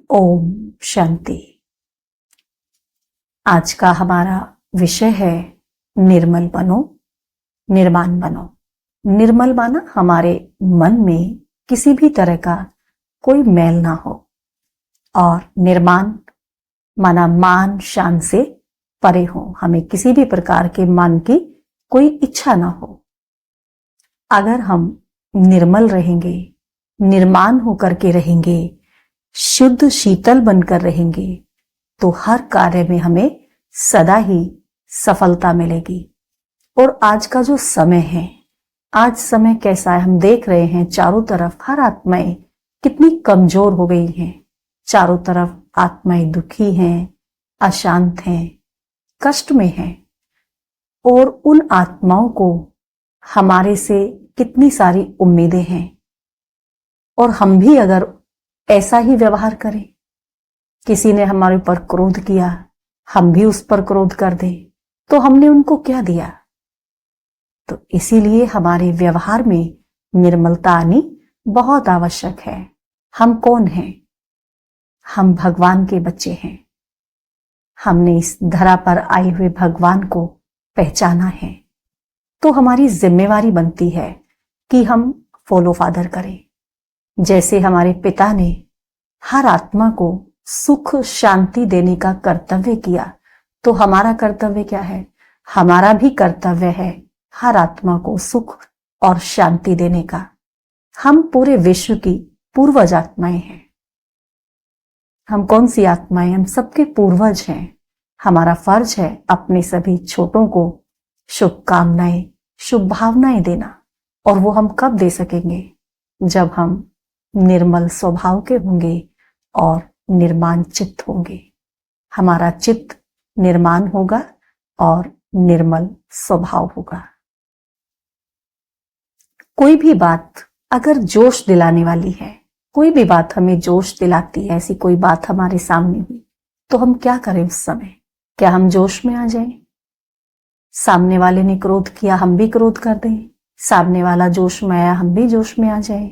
ओम शांति। आज का हमारा विषय है निर्मल बनो, निर्माण बनो। निर्मल माना हमारे मन में किसी भी तरह का कोई मैल ना हो, और निर्माण माना मान शान से परे हो, हमें किसी भी प्रकार के मान की कोई इच्छा ना हो। अगर हम निर्मल रहेंगे, निर्माण होकर के रहेंगे, शुद्ध शीतल बनकर रहेंगे, तो हर कार्य में हमें सदा ही सफलता मिलेगी। और आज का जो समय है, आज समय कैसा है, हम देख रहे हैं चारों तरफ हर आत्माएं कितनी कमजोर हो गई हैं। चारों तरफ आत्माएं दुखी हैं, अशांत हैं, कष्ट में हैं। और उन आत्माओं को हमारे से कितनी सारी उम्मीदें हैं, और हम भी अगर ऐसा ही व्यवहार करें, किसी ने हमारे ऊपर क्रोध किया, हम भी उस पर क्रोध कर दें, तो हमने उनको क्या दिया। तो इसीलिए हमारे व्यवहार में निर्मलता आनी बहुत आवश्यक है। हम कौन हैं? हम भगवान के बच्चे हैं। हमने इस धरा पर आए हुए भगवान को पहचाना है, तो हमारी जिम्मेवारी बनती है कि हम फॉलो फादर करें। जैसे हमारे पिता ने हर आत्मा को सुख शांति देने का कर्तव्य किया, तो हमारा कर्तव्य क्या है? हमारा भी कर्तव्य है हर आत्मा को सुख और शांति देने का। हम पूरे विश्व की पूर्वज आत्माएं हैं। हम कौन सी आत्माएं? हम सबके पूर्वज हैं। हमारा फर्ज है अपने सभी छोटों को शुभकामनाएं, शुभ भावनाएं देना। और वो हम कब दे सकेंगे? जब हम निर्मल स्वभाव के होंगे और निर्माण चित्त होंगे। हमारा चित्त निर्माण होगा और निर्मल स्वभाव होगा। कोई भी बात अगर जोश दिलाने वाली है, कोई भी बात हमें जोश दिलाती है, ऐसी कोई बात हमारे सामने हुई, तो हम क्या करें उस समय? क्या हम जोश में आ जाएं? सामने वाले ने क्रोध किया, हम भी क्रोध कर दें? सामने वाला जोश में आया, हम भी जोश में आ जाएं?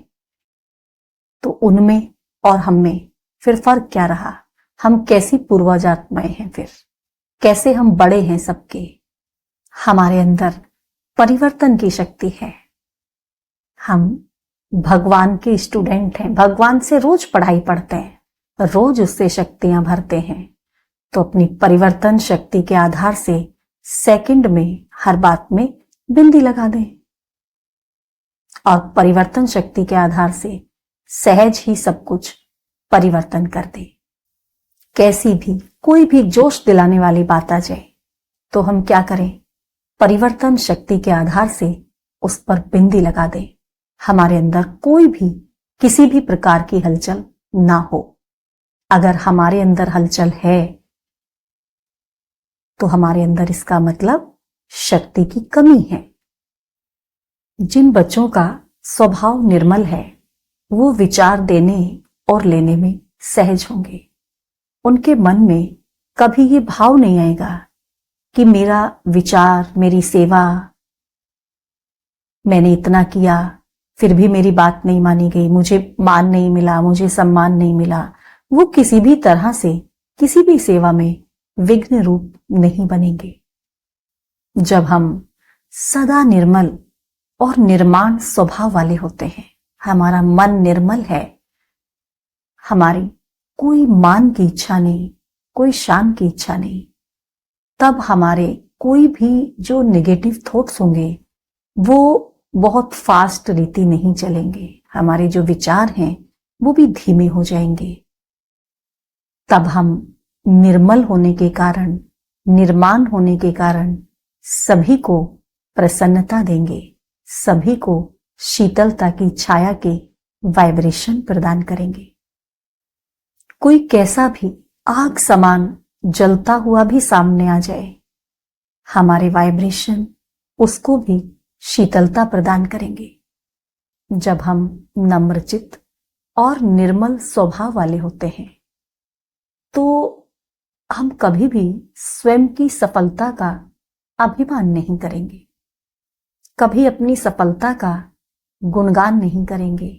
तो उनमें और हम में फिर फर्क क्या रहा? हम कैसी पूर्वज आत्माएं हैं? फिर कैसे हम बड़े हैं सबके? हमारे अंदर परिवर्तन की शक्ति है। हम भगवान के स्टूडेंट हैं, भगवान से रोज पढ़ाई पढ़ते हैं, रोज उससे शक्तियां भरते हैं। तो अपनी परिवर्तन शक्ति के आधार से सेकंड में हर बात में बिंदी लगा दें, और परिवर्तन शक्ति के आधार से सहज ही सब कुछ परिवर्तन कर दे। कैसी भी कोई भी जोश दिलाने वाली बात आ जाए, तो हम क्या करें? परिवर्तन शक्ति के आधार से उस पर बिंदी लगा दें। हमारे अंदर कोई भी किसी भी प्रकार की हलचल ना हो। अगर हमारे अंदर हलचल है, तो हमारे अंदर इसका मतलब शक्ति की कमी है। जिन बच्चों का स्वभाव निर्मल है, वो विचार देने और लेने में सहज होंगे। उनके मन में कभी ये भाव नहीं आएगा कि मेरा विचार, मेरी सेवा, मैंने इतना किया फिर भी मेरी बात नहीं मानी गई, मुझे मान नहीं मिला, मुझे सम्मान नहीं मिला। वो किसी भी तरह से किसी भी सेवा में विघ्न रूप नहीं बनेंगे। जब हम सदा निर्मल और निर्माण स्वभाव वाले होते हैं, हमारा मन निर्मल है, हमारी कोई मान की इच्छा नहीं, कोई शान की इच्छा नहीं, तब हमारे कोई भी जो नेगेटिव थॉट्स होंगे वो बहुत फास्ट रीति नहीं चलेंगे। हमारे जो विचार हैं वो भी धीमे हो जाएंगे। तब हम निर्मल होने के कारण, निर्माण होने के कारण सभी को प्रसन्नता देंगे, सभी को शीतलता की छाया के वाइब्रेशन प्रदान करेंगे। कोई कैसा भी आग समान जलता हुआ भी सामने आ जाए, हमारे वाइब्रेशन उसको भी शीतलता प्रदान करेंगे। जब हम नम्रचित्त और निर्मल स्वभाव वाले होते हैं, तो हम कभी भी स्वयं की सफलता का अभिमान नहीं करेंगे, कभी अपनी सफलता का गुणगान नहीं करेंगे,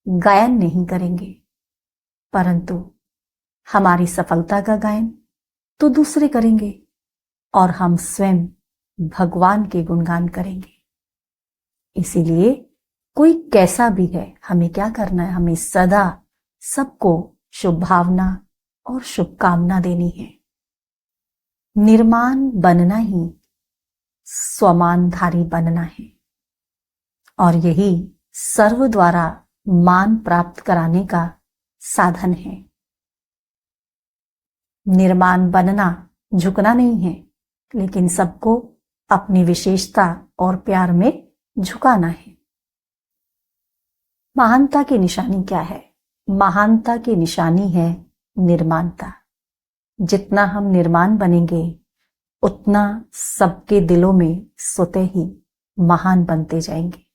गायन नहीं करेंगे, परंतु हमारी सफलता का गायन तो दूसरे करेंगे और हम स्वयं भगवान के गुणगान करेंगे। इसीलिए कोई कैसा भी है, हमें क्या करना है? हमें सदा सबको शुभ भावना और शुभकामना देनी है। निर्माण बनना ही स्वमानधारी बनना है और यही सर्व द्वारा मान प्राप्त कराने का साधन है। निर्माण बनना झुकना नहीं है, लेकिन सबको अपनी विशेषता और प्यार में झुकाना है। महानता की निशानी क्या है? महानता की निशानी है निर्माणता। जितना हम निर्माण बनेंगे उतना सबके दिलों में स्वतः ही महान बनते जाएंगे।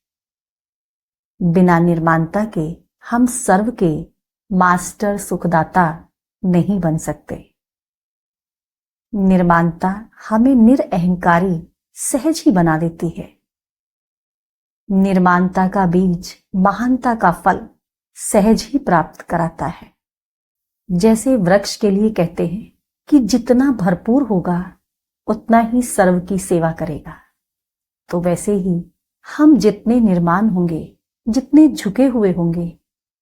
बिना निर्माणता के हम सर्व के मास्टर सुखदाता नहीं बन सकते। निर्माणता हमें निरअहंकारी सहज ही बना देती है। निर्माणता का बीज महानता का फल सहज ही प्राप्त कराता है। जैसे वृक्ष के लिए कहते हैं कि जितना भरपूर होगा उतना ही सर्व की सेवा करेगा, तो वैसे ही हम जितने निर्माण होंगे, जितने झुके हुए होंगे,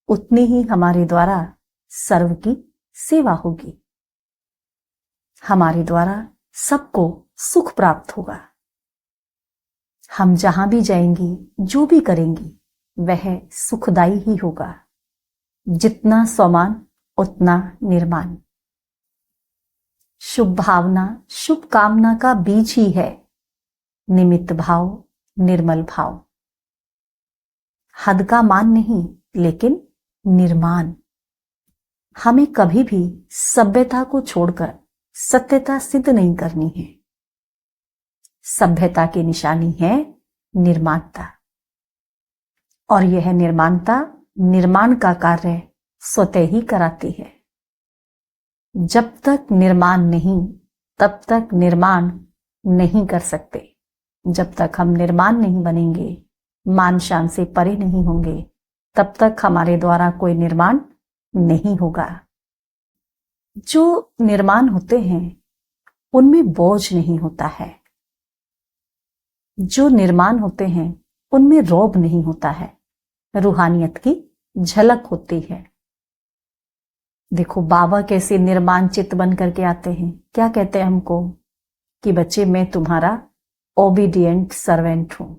उतनी ही हमारे द्वारा सर्व की सेवा होगी। हमारे द्वारा सबको सुख प्राप्त होगा। हम जहां भी जाएंगी, जो भी करेंगी, वह सुखदायी ही होगा। जितना स्वमान उतना निर्माण। शुभ भावना, शुभ कामना का बीज ही है निमित्त भाव, निर्मल भाव। हद का मान नहीं, लेकिन निर्माण। हमें कभी भी सभ्यता को छोड़कर सत्यता सिद्ध नहीं करनी है। सभ्यता की निशानी है निर्माणता, और यह निर्माणता निर्माण का कार्य स्वतः ही कराती है। जब तक निर्माण नहीं, तब तक निर्माण नहीं कर सकते। जब तक हम निर्माण नहीं बनेंगे, मान शान से परे नहीं होंगे, तब तक हमारे द्वारा कोई निर्माण नहीं होगा। जो निर्माण होते हैं उनमें बोझ नहीं होता है। जो निर्माण होते हैं उनमें रौब नहीं होता है, रूहानियत की झलक होती है। देखो बाबा कैसे निर्माण चित्त बन करके आते हैं। क्या कहते हैं हमको कि बच्चे मैं तुम्हारा ओबीडिएंट सर्वेंट हूं।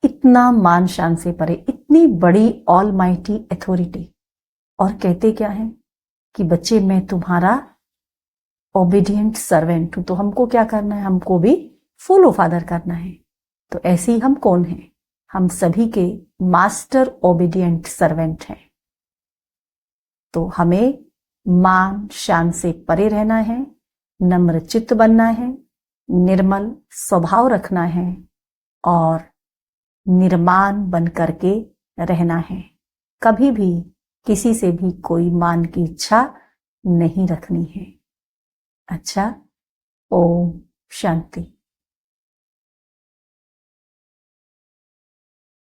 इतना मान शान से परे, इतनी बड़ी ऑल माइटी अथॉरिटी, और कहते क्या है कि बच्चे मैं तुम्हारा ओबीडिएंट सर्वेंट हूं। तो हमको क्या करना है? हमको भी फॉलो फादर करना है। तो ऐसे ही हम कौन हैं? हम सभी के मास्टर ओबीडिएंट सर्वेंट हैं। तो हमें मान शान से परे रहना है, नम्र चित्त बनना है, निर्मल स्वभाव रखना है और निर्माण बन करके रहना है। कभी भी किसी से भी कोई मान की इच्छा नहीं रखनी है। अच्छा, ओम शांति।